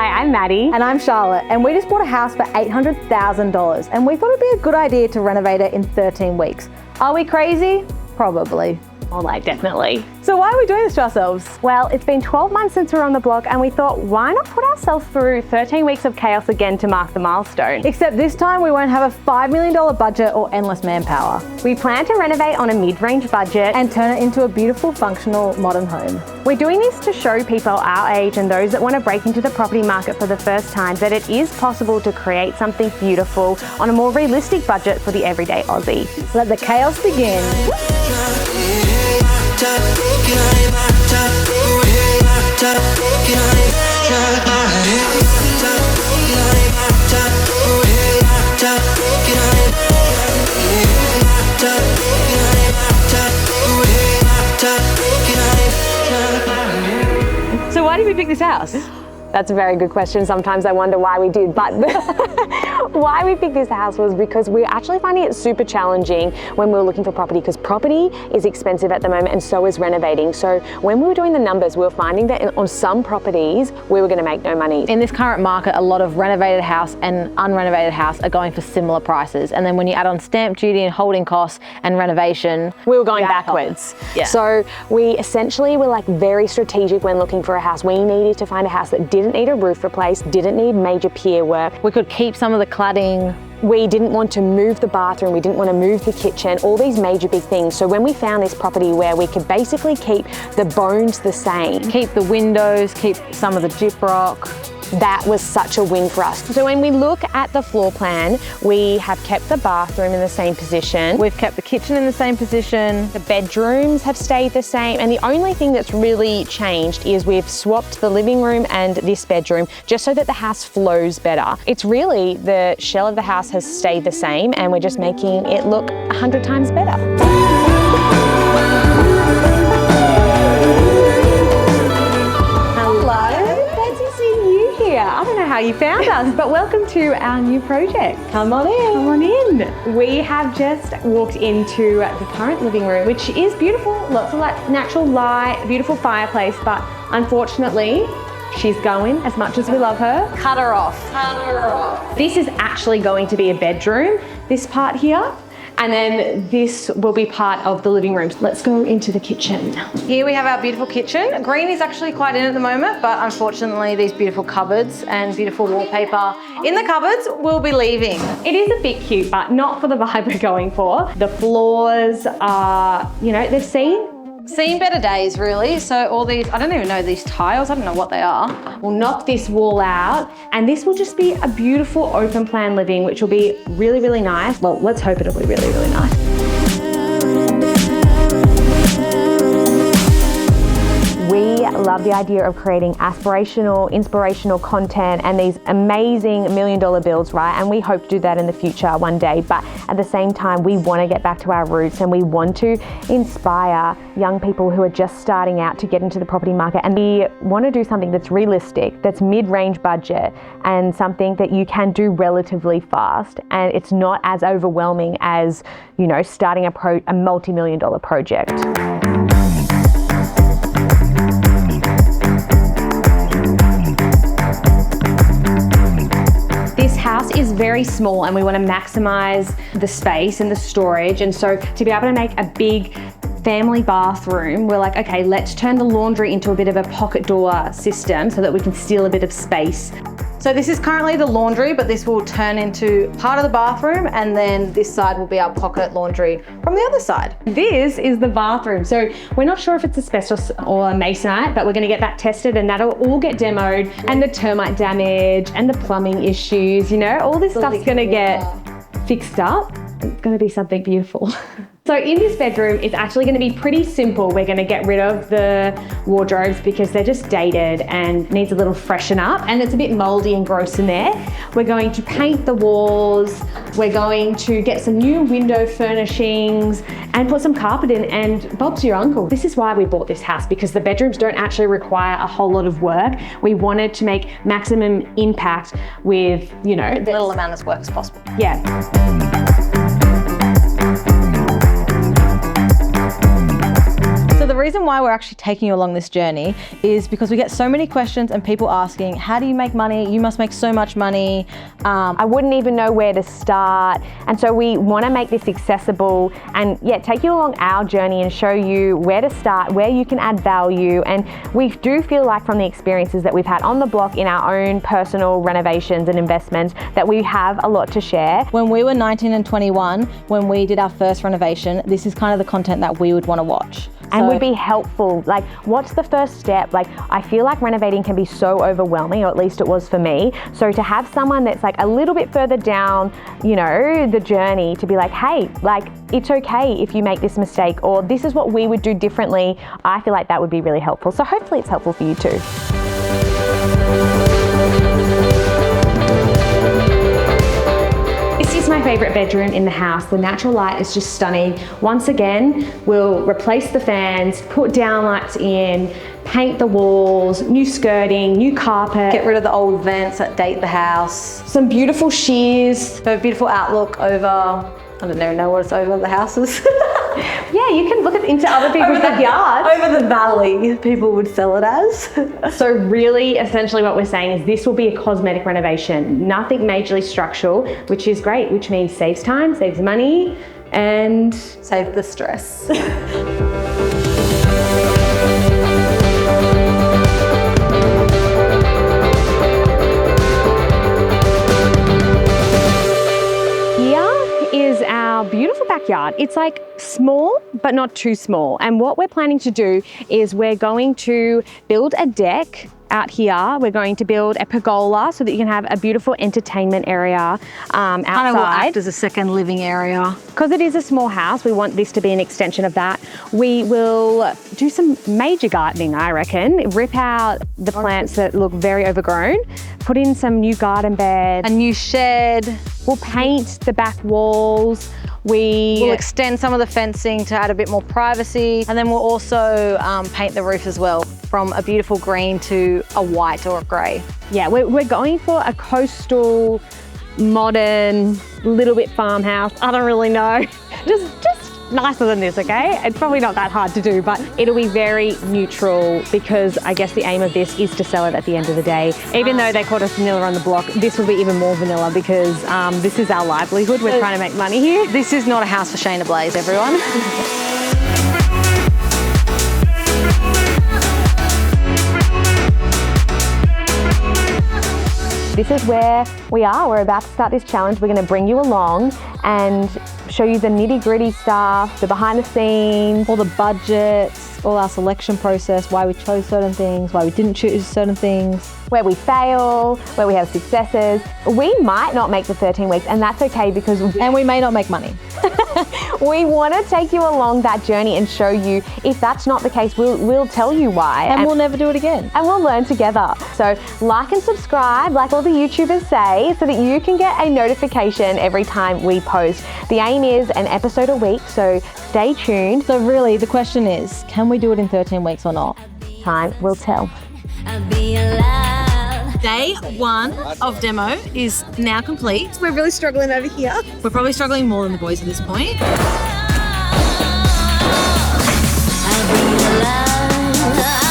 Hi, I'm Maddie. And I'm Charlotte, and we just bought a house for $800,000, and we thought it'd be a good idea to renovate it in 13 weeks. Are we crazy? Probably. More like definitely. So why are we doing this to ourselves? Well, it's been 12 months since we were on the block and we thought, why not put ourselves through 13 weeks of chaos again to mark the milestone? Except this time we won't have a $5 million budget or endless manpower. We plan to renovate on a mid-range budget And turn it into a beautiful, functional, modern home. We're doing this to show people our age and those that want to break into the property market for the first time that it is possible to create something beautiful on a more realistic budget for the everyday Aussie. Let the chaos begin. So why did we pick this house? That's a very good question. Sometimes I wonder why we did, but why we picked this house was because we're actually finding it super challenging when we were looking for property, because property is expensive at the moment and so is renovating. So when we were doing the numbers, we were finding that on some properties, we were gonna make no money. In this current market, a lot of renovated house and unrenovated house are going for similar prices. And then when you add on stamp duty and holding costs and renovation, We were going backwards. Yeah. So we essentially were like very strategic when looking for a house. We needed to find a house that didn't need a roof replaced, didn't need major pier work. we could keep some of the cladding. We didn't want to move the bathroom, we didn't want to move the kitchen, all these major big things. So when we found this property where we could basically keep the bones the same, Keep the windows, keep some of the gyprock. that was such a win for us. So when we look at the floor plan, we have kept the bathroom in the same position. We've kept the kitchen in the same position. The bedrooms have stayed the same, and the only thing that's really changed is we've swapped the living room and this bedroom just so that the house flows better. It's really the shell of the house has stayed the same, and we're just making it look 100 times better. I don't know how you found us, but welcome to our new project. Come on in. Come on in. We have just walked into the current living room, which is beautiful. Lots of like natural light, beautiful fireplace, but unfortunately, she's going as much as we love her. Cut her off. Cut her off. This is actually going to be a bedroom, this part here. And then this will be part of the living room. Let's go into the kitchen. Here we have our beautiful kitchen. Green is actually quite in at the moment, but unfortunately these beautiful cupboards and beautiful wallpaper in the cupboards will be leaving. It is a bit cute, but not for the vibe we're going for. The floors are, they've Seen better days really. So all these, I don't even know these tiles, I don't know what they are. We'll knock this wall out, and this will just be a beautiful open plan living, which will be really, really nice. Well, let's hope it'll be really, really nice. We love the idea of creating aspirational, inspirational content and these amazing $1 million builds, right? And we hope to do that in the future one day. But at the same time, we want to get back to our roots and we want to inspire young people who are just starting out to get into the property market. And we want to do something that's realistic, that's mid-range budget, and something that you can do relatively fast. And it's not as overwhelming as, starting a multi-million dollar project. This house is very small and we want to maximize the space and the storage, and so to be able to make a big family bathroom, we're like, okay, let's turn the laundry into a bit of a pocket door system so that we can steal a bit of space. So this is currently the laundry, but this will turn into part of the bathroom, and then this side will be our pocket laundry from the other side. This is the bathroom. So we're not sure if it's asbestos or masonite, but we're gonna get that tested and that'll all get demoed, and the termite damage and the plumbing issues, all this stuff's gonna get fixed up. It's gonna be something beautiful. So in this bedroom, it's actually going to be pretty simple. We're going to get rid of the wardrobes because they're just dated and needs a little freshen up, and it's a bit moldy and gross in there. We're going to paint the walls. We're going to get some new window furnishings and put some carpet in, and Bob's your uncle. This is why we bought this house, because the bedrooms don't actually require a whole lot of work. We wanted to make maximum impact with, the little amount of work as possible. Yeah. So the reason why we're actually taking you along this journey is because we get so many questions and people asking, how do you make money? You must make so much money. I wouldn't even know where to start. And so we want to make this accessible and take you along our journey and show you where to start, where you can add value. And we do feel like from the experiences that we've had on the block in our own personal renovations and investments that we have a lot to share. When we were 19 and 21, when we did our first renovation, this is kind of the content that we would want to watch. And would be helpful. Like, what's the first step? Like, I feel like renovating can be so overwhelming, or at least it was for me. So to have someone that's like a little bit further down, you know, the journey to be like, hey, like, it's okay if you make this mistake, or this is what we would do differently. I feel like that would be really helpful. So hopefully it's helpful for you too. This is my favorite bedroom in the house. The natural light is just stunning. Once again, we'll replace the fans, put downlights in, paint the walls, new skirting, new carpet. Get rid of the old vents that date the house. Some beautiful shears. So a beautiful outlook over, I don't even know what it's over, the houses. Yeah, you can look into other people's backyards. Over the valley, people would sell it as. So really, essentially what we're saying is this will be a cosmetic renovation, nothing majorly structural, which is great, which means saves time, saves money, and save the stress. Is our beautiful backyard. It's like small, but not too small. And what we're planning to do is we're going to build a deck out here. We're going to build a pergola so that you can have a beautiful entertainment area outside. Kind of will act as a second living area. Because it is a small house, we want this to be an extension of that. We will do some major gardening, I reckon. Rip out the plants that look very overgrown, put in some new garden beds. A new shed. We'll paint the back walls. We'll extend some of the fencing to add a bit more privacy. And then we'll also paint the roof as well, from a beautiful green to a white or a grey. Yeah, we're going for a coastal, modern, little bit farmhouse. I don't really know. Just nicer than this, okay? It's probably not that hard to do, but it'll be very neutral because I guess the aim of this is to sell it at the end of the day. Even though they called us vanilla on the block, this will be even more vanilla because this is our livelihood. We're trying to make money here. This is not a house for Shayna Blaze, everyone. This is where we are. We're about to start this challenge. We're going to bring you along and show you the nitty-gritty stuff, the behind the scenes, all the budgets, all our selection process, why we chose certain things, why we didn't choose certain things. Where we fail, where we have successes. We might not make the 13 weeks, and that's okay because... And we may not make money. We want to take you along that journey and show you if that's not the case, we'll tell you why. And we'll never do it again. And we'll learn together. So like and subscribe, like all the YouTubers say, so that you can get a notification every time we post. The aim is an episode a week, so stay tuned. So really, the question is, can we do it in 13 weeks or not? Time will tell. Day 1 of demo is now complete. We're really struggling over here. We're probably struggling more than the boys at this point. I'll be alive.